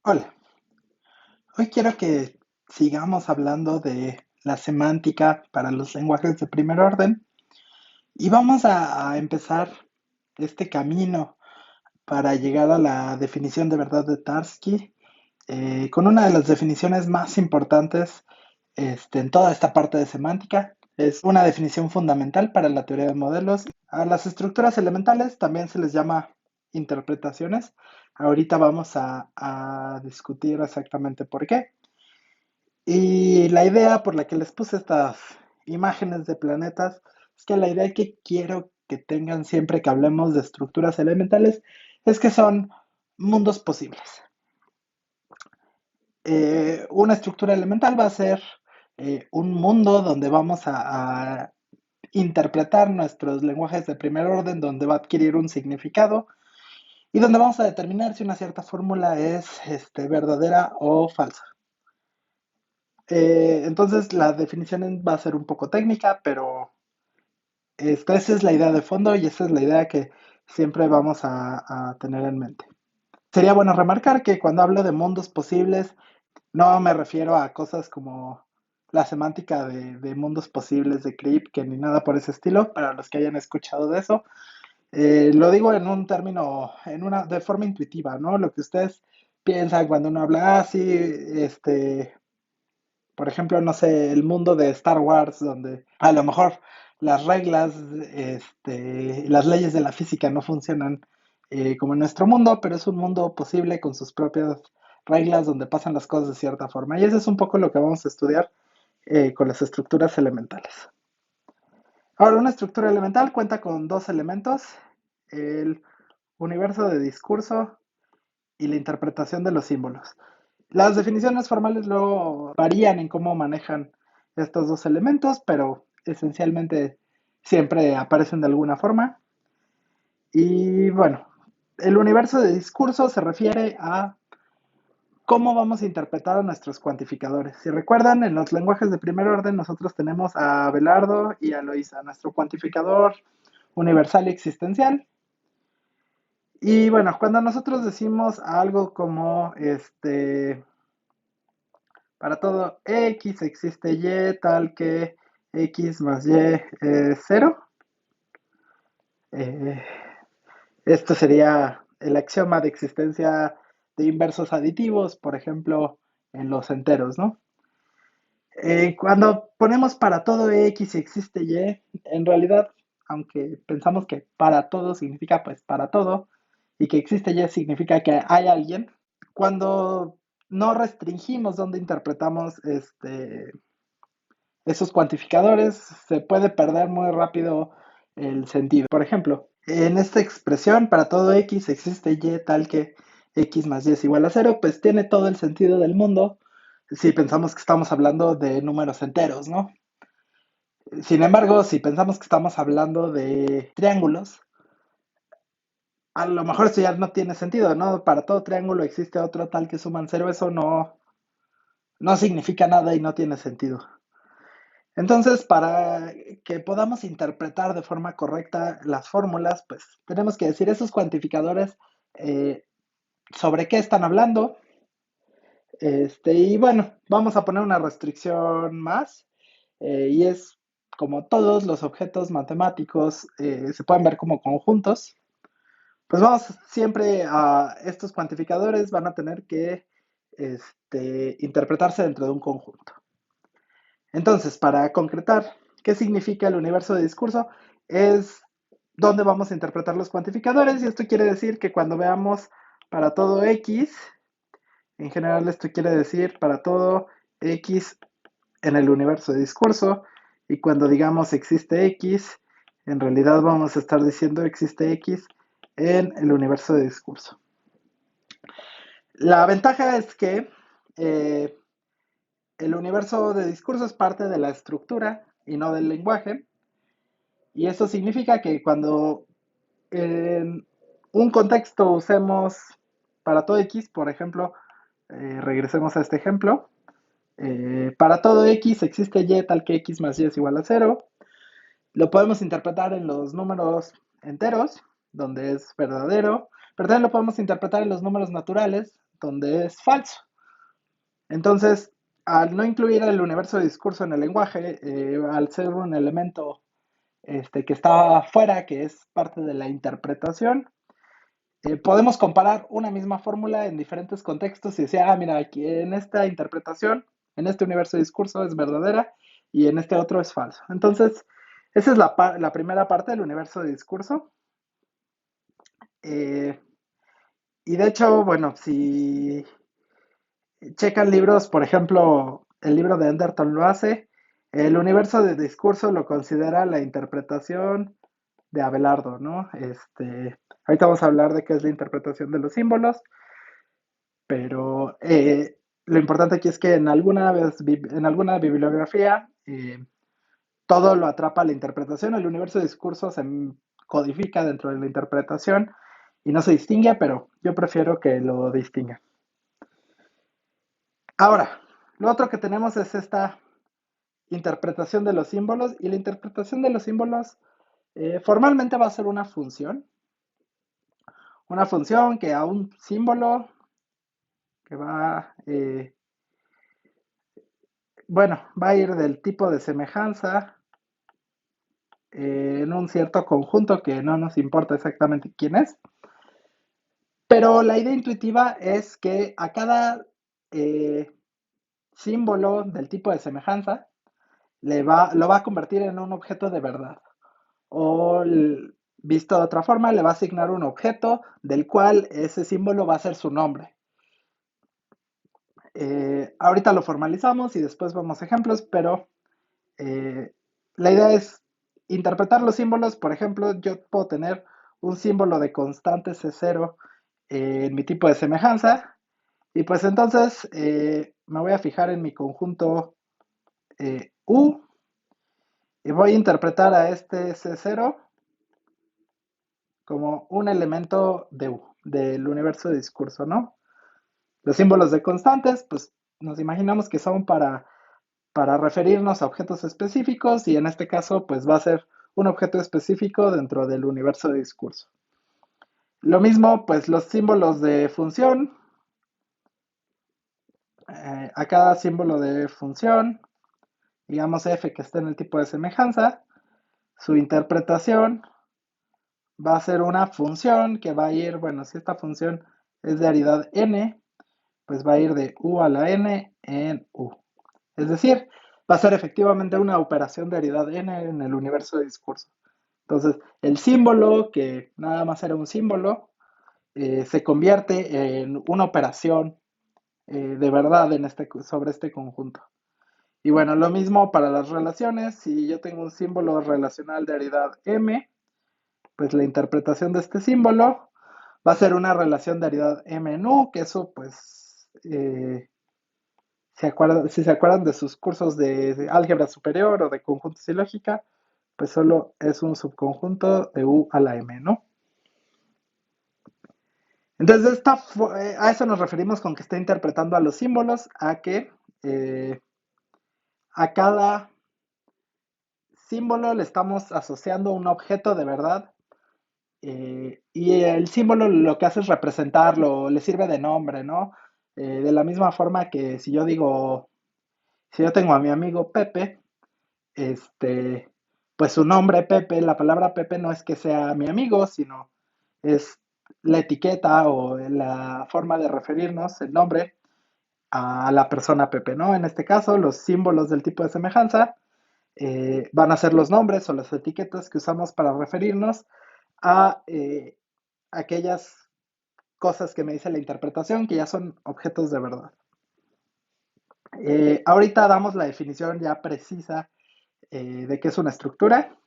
Hola, hoy quiero que sigamos hablando de la semántica para los lenguajes de primer orden y vamos a empezar este camino para llegar a la definición de verdad de Tarski con una de las definiciones más importantes en toda esta parte de semántica. Es una definición fundamental para la teoría de modelos. A las estructuras elementales también se les llama interpretaciones. Ahorita vamos a discutir exactamente por qué. Y la idea por la que les puse estas imágenes de planetas es que la idea que quiero que tengan siempre que hablemos de estructuras elementales es que son mundos posibles. Una estructura elemental va a ser un mundo donde vamos a interpretar nuestros lenguajes de primer orden, donde va a adquirir un significado y donde vamos a determinar si una cierta fórmula es verdadera o falsa. Entonces la definición va a ser un poco técnica, pero esa es la idea de fondo y esa es la idea que siempre vamos a tener en mente. Sería bueno remarcar que cuando hablo de mundos posibles, no me refiero a cosas como la semántica de mundos posibles de Kripke ni nada por ese estilo, para los que hayan escuchado de eso. Lo digo en un término, de forma intuitiva, ¿no? Lo que ustedes piensan cuando uno habla, sí, por ejemplo, no sé, el mundo de Star Wars, donde a lo mejor las reglas, las leyes de la física no funcionan como en nuestro mundo, pero es un mundo posible con sus propias reglas donde pasan las cosas de cierta forma. Y eso es un poco lo que vamos a estudiar con las estructuras elementales. Ahora, una estructura elemental cuenta con dos elementos, el universo de discurso y la interpretación de los símbolos. Las definiciones formales luego varían en cómo manejan estos dos elementos, pero esencialmente siempre aparecen de alguna forma. Y bueno, el universo de discurso se refiere a cómo vamos a interpretar a nuestros cuantificadores. Si recuerdan, en los lenguajes de primer orden nosotros tenemos a Abelardo y a Loisa, nuestro cuantificador universal y existencial. Y bueno, cuando nosotros decimos algo como para todo X existe Y tal que X más Y es cero. Eh, Esto sería el axioma de existencia de inversos aditivos, por ejemplo, en los enteros, ¿no? Cuando ponemos para todo X existe Y, en realidad, aunque pensamos que para todo significa pues para todo, y que existe Y significa que hay alguien, cuando no restringimos donde interpretamos esos cuantificadores, se puede perder muy rápido el sentido. Por ejemplo, en esta expresión, para todo X existe Y tal que X más Y es igual a cero, pues tiene todo el sentido del mundo si pensamos que estamos hablando de números enteros, ¿no? Sin embargo, si pensamos que estamos hablando de triángulos, a lo mejor esto ya no tiene sentido, ¿no? Para todo triángulo existe otro tal que suman cero, eso no significa nada y no tiene sentido. Entonces, para que podamos interpretar de forma correcta las fórmulas, pues tenemos que decir esos cuantificadores eh, sobre qué están hablando. Y bueno, vamos a poner una restricción más, y es como todos los objetos matemáticos se pueden ver como conjuntos, pues vamos siempre a estos cuantificadores van a tener que interpretarse dentro de un conjunto. Entonces, para concretar qué significa el universo de discurso, es dónde vamos a interpretar los cuantificadores, y esto quiere decir que cuando veamos para todo X, en general esto quiere decir para todo X en el universo de discurso, y cuando digamos existe X, en realidad vamos a estar diciendo existe X en el universo de discurso. La ventaja es que eh, el universo de discurso es parte de la estructura y no del lenguaje. Y eso significa que cuando en un contexto usemos para todo X, por ejemplo, regresemos a este ejemplo, para todo X existe Y tal que X más Y es igual a cero. Lo podemos interpretar en los números enteros, donde es verdadero, pero también lo podemos interpretar en los números naturales, donde es falso. Entonces, al no incluir el universo de discurso en el lenguaje, al ser un elemento que está afuera, que es parte de la interpretación, podemos comparar una misma fórmula en diferentes contextos y decir, ah, mira, aquí en esta interpretación, en este universo de discurso es verdadera y en este otro es falso. Entonces, esa es la primera parte del universo de discurso. Eh, y de hecho, bueno, si checan libros, por ejemplo, el libro de Enderton lo hace, el universo de discurso lo considera la interpretación de Abelardo, ¿no? Ahorita vamos a hablar de qué es la interpretación de los símbolos, pero lo importante aquí es que en alguna bibliografía todo lo atrapa la interpretación, el universo de discurso se codifica dentro de la interpretación y no se distingue, pero yo prefiero que lo distinga. Ahora, lo otro que tenemos es esta interpretación de los símbolos y la interpretación de los símbolos formalmente va a ser una función que a un símbolo que va a ir del tipo de semejanza en un cierto conjunto que no nos importa exactamente quién es, pero la idea intuitiva es que a cada eh, símbolo del tipo de semejanza lo va a convertir en un objeto de verdad. O visto de otra forma, le va a asignar un objeto del cual ese símbolo va a ser su nombre. Ahorita lo formalizamos y después vemos ejemplos, pero eh, la idea es interpretar los símbolos. Por ejemplo, yo puedo tener un símbolo de constante C0 en mi tipo de semejanza y pues entonces me voy a fijar en mi conjunto U y voy a interpretar a este C0 como un elemento de U, del universo de discurso, ¿no? Los símbolos de constantes, pues nos imaginamos que son para referirnos a objetos específicos y en este caso, pues va a ser un objeto específico dentro del universo de discurso. Lo mismo, pues los símbolos de función, a cada símbolo de función, digamos f que esté en el tipo de semejanza, su interpretación va a ser una función que va a ir, bueno, si esta función es de aridad n, pues va a ir de u a la n en u. Es decir, va a ser efectivamente una operación de aridad n en el universo de discurso. Entonces, el símbolo, que nada más era un símbolo, se convierte en una operación de verdad sobre este conjunto. Y bueno, lo mismo para las relaciones. Si yo tengo un símbolo relacional de aridad m, pues la interpretación de este símbolo va a ser una relación de aridad m en u, que eso pues si se acuerdan de sus cursos de álgebra superior o de conjuntos y lógica, pues solo es un subconjunto de U a la M, ¿no? Entonces, a eso nos referimos con que está interpretando a los símbolos, a que eh, a cada símbolo le estamos asociando un objeto de verdad y el símbolo lo que hace es representarlo, le sirve de nombre, ¿no? De la misma forma que si yo tengo a mi amigo Pepe, este, pues su nombre Pepe, la palabra Pepe no es que sea mi amigo, sino es la etiqueta o la forma de referirnos, el nombre, a la persona Pepe, ¿no? En este caso, los símbolos del tipo de semejanza van a ser los nombres o las etiquetas que usamos para referirnos a aquellas cosas que me dice la interpretación, que ya son objetos de verdad. Ahorita damos la definición ya precisa de qué es una estructura.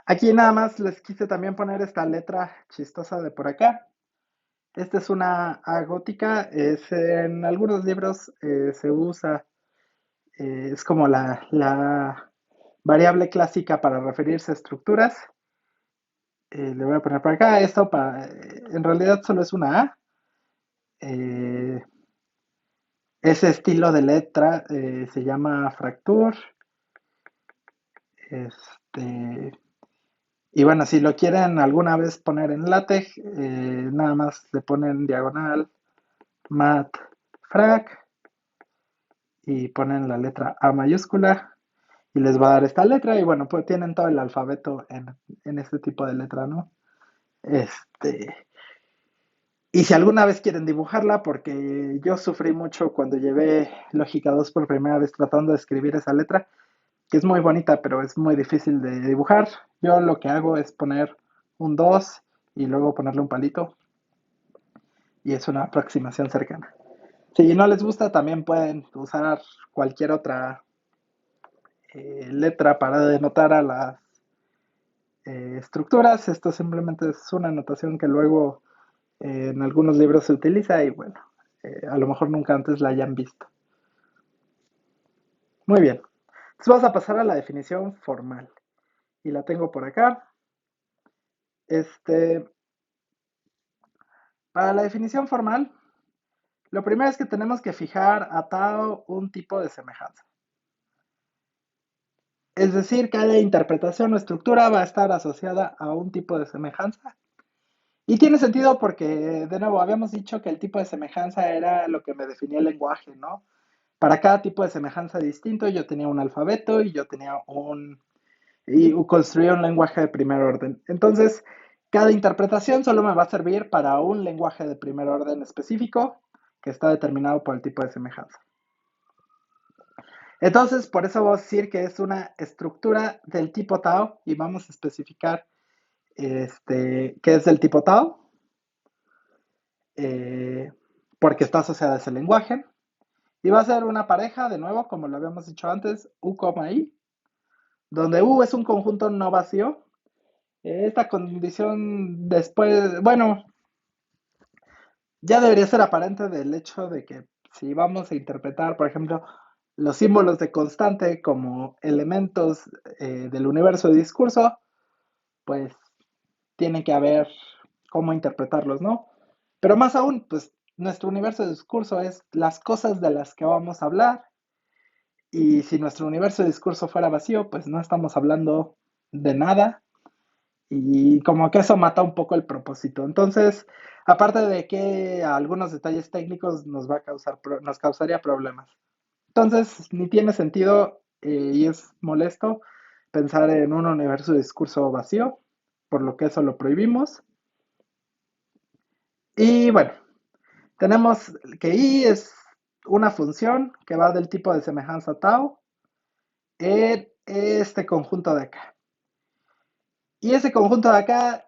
Aquí nada más les quise también poner esta letra chistosa de por acá. Esta es una A gótica, en algunos libros se usa, es como la variable clásica para referirse a estructuras. Le voy a poner por acá, en realidad solo es una A. Eh, Ese estilo de letra se llama fracture. Este, y bueno, si lo quieren alguna vez poner en LaTeX, nada más le ponen diagonal mat frac y ponen la letra A mayúscula y les va a dar esta letra y bueno, pues tienen todo el alfabeto en este tipo de letra, ¿no? Este, y si alguna vez quieren dibujarla, porque yo sufrí mucho cuando llevé Lógica 2 por primera vez tratando de escribir esa letra, que es muy bonita, pero es muy difícil de dibujar. Yo lo que hago es poner un 2 y luego ponerle un palito y es una aproximación cercana. Si no les gusta, también pueden usar cualquier otra letra para denotar a las estructuras. Esto simplemente es una notación que luego en algunos libros se utiliza y bueno, a lo mejor nunca antes la hayan visto. Muy bien. Entonces vamos a pasar a la definición formal. Y la tengo por acá. Este, para la definición formal, lo primero es que tenemos que fijar atado un tipo de semejanza. Es decir, cada interpretación o estructura va a estar asociada a un tipo de semejanza. Y tiene sentido porque, de nuevo, habíamos dicho que el tipo de semejanza era lo que me definía el lenguaje, ¿no? Para cada tipo de semejanza distinto, yo tenía un alfabeto y yo tenía y construía un lenguaje de primer orden. Entonces, cada interpretación solo me va a servir para un lenguaje de primer orden específico que está determinado por el tipo de semejanza. Entonces, por eso vamos a decir que es una estructura del tipo Tao y vamos a especificar qué es del tipo Tao, eh, porque está asociada a ese lenguaje. Y va a ser una pareja, de nuevo, como lo habíamos dicho antes, U, I, donde U es un conjunto no vacío. Esta condición después, bueno, ya debería ser aparente del hecho de que si vamos a interpretar, por ejemplo, los símbolos de constante como elementos del universo de discurso, pues tiene que haber cómo interpretarlos, ¿no? Pero más aún, pues nuestro universo de discurso es las cosas de las que vamos a hablar y si nuestro universo de discurso fuera vacío, pues no estamos hablando de nada y como que eso mata un poco el propósito. Entonces, aparte de que algunos detalles técnicos nos va a causar, nos causaría problemas. Entonces, ni tiene sentido y es molesto pensar en un universo de discurso vacío, por lo que eso lo prohibimos. Y bueno, tenemos que I es una función que va del tipo de semejanza tau en este conjunto de acá. Y ese conjunto de acá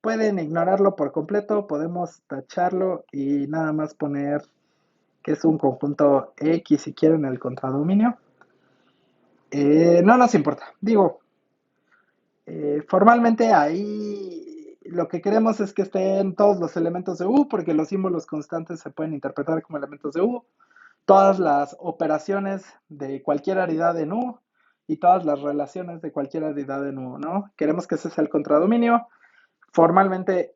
pueden ignorarlo por completo, podemos tacharlo y nada más poner que es un conjunto X si quieren el contradominio. No nos importa, digo, formalmente ahí lo que queremos es que estén todos los elementos de U, porque los símbolos constantes se pueden interpretar como elementos de U, todas las operaciones de cualquier aridad en U y todas las relaciones de cualquier aridad en U, ¿no? Queremos que ese sea el contradominio. Formalmente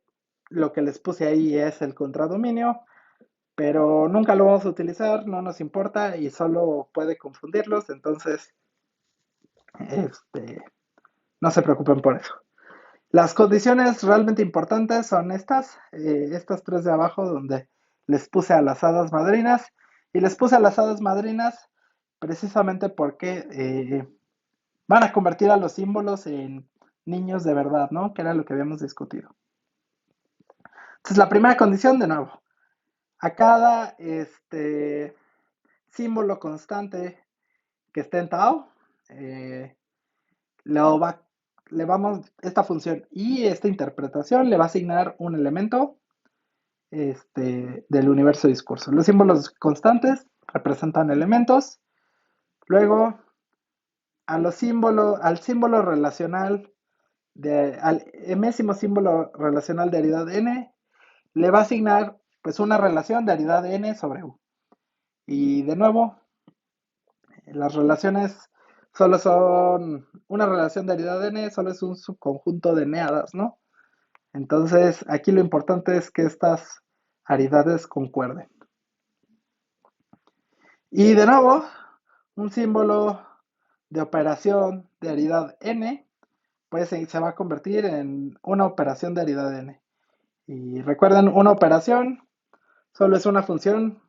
lo que les puse ahí es el contradominio, pero nunca lo vamos a utilizar, no nos importa y solo puede confundirlos, entonces este, no se preocupen por eso. Las condiciones realmente importantes son estas tres de abajo donde les puse a las hadas madrinas y les puse a las hadas madrinas precisamente porque van a convertir a los símbolos en niños de verdad, ¿no? Que era lo que habíamos discutido. Entonces la primera condición, de nuevo, a cada símbolo constante que esté en Tao, eh, lo va, le vamos, esta función y esta interpretación le va a asignar un elemento del universo de discurso. Los símbolos constantes representan elementos. Luego, al símbolo relacional, al enésimo símbolo relacional de aridad n, le va a asignar pues una relación de aridad n sobre u. Y de nuevo, las relaciones solo son una relación de aridad n, solo es un subconjunto de neadas, ¿no? Entonces, aquí lo importante es que estas aridades concuerden. Y de nuevo, un símbolo de operación de aridad n, pues se va a convertir en una operación de aridad n. Y recuerden, una operación Solo es una función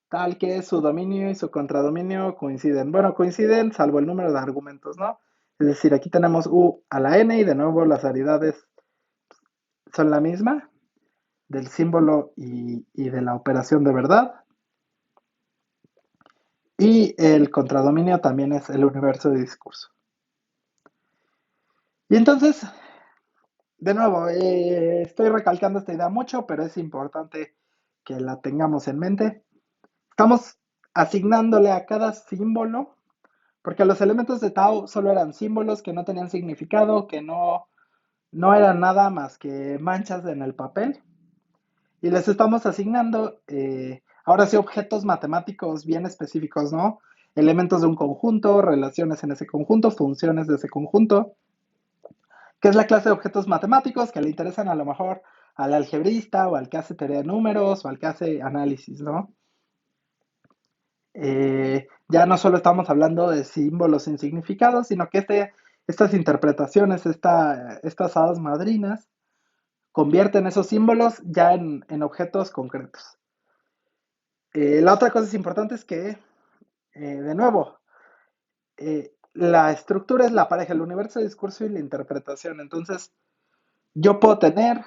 tal que su dominio y su contradominio coinciden. Bueno, coinciden salvo el número de argumentos, ¿no? Es decir, aquí tenemos u a la n y de nuevo las variedades son la misma del símbolo y de la operación de verdad. Y el contradominio también es el universo de discurso. Y entonces, de nuevo, estoy recalcando esta idea mucho, pero es importante que la tengamos en mente. Estamos asignándole a cada símbolo, porque los elementos de Tao solo eran símbolos que no tenían significado, que no eran nada más que manchas en el papel. Y les estamos asignando, ahora sí, objetos matemáticos bien específicos, ¿no? Elementos de un conjunto, relaciones en ese conjunto, funciones de ese conjunto, que es la clase de objetos matemáticos que le interesan a lo mejor al algebrista o al que hace teoría de números o al que hace análisis, ¿no? Ya no solo estamos hablando de símbolos sin significado, sino que estas interpretaciones, estas hadas madrinas, convierten esos símbolos ya en objetos concretos. La otra cosa importante es que, de nuevo, la estructura es la pareja, el universo de discurso y la interpretación. Entonces, yo puedo tener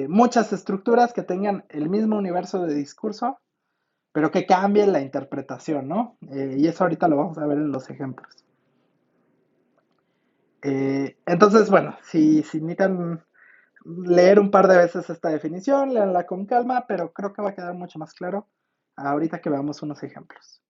muchas estructuras que tengan el mismo universo de discurso, pero que cambien la interpretación, ¿no? Y eso ahorita lo vamos a ver en los ejemplos. Entonces, bueno, si necesitan leer un par de veces esta definición, leanla con calma, pero creo que va a quedar mucho más claro ahorita que veamos unos ejemplos.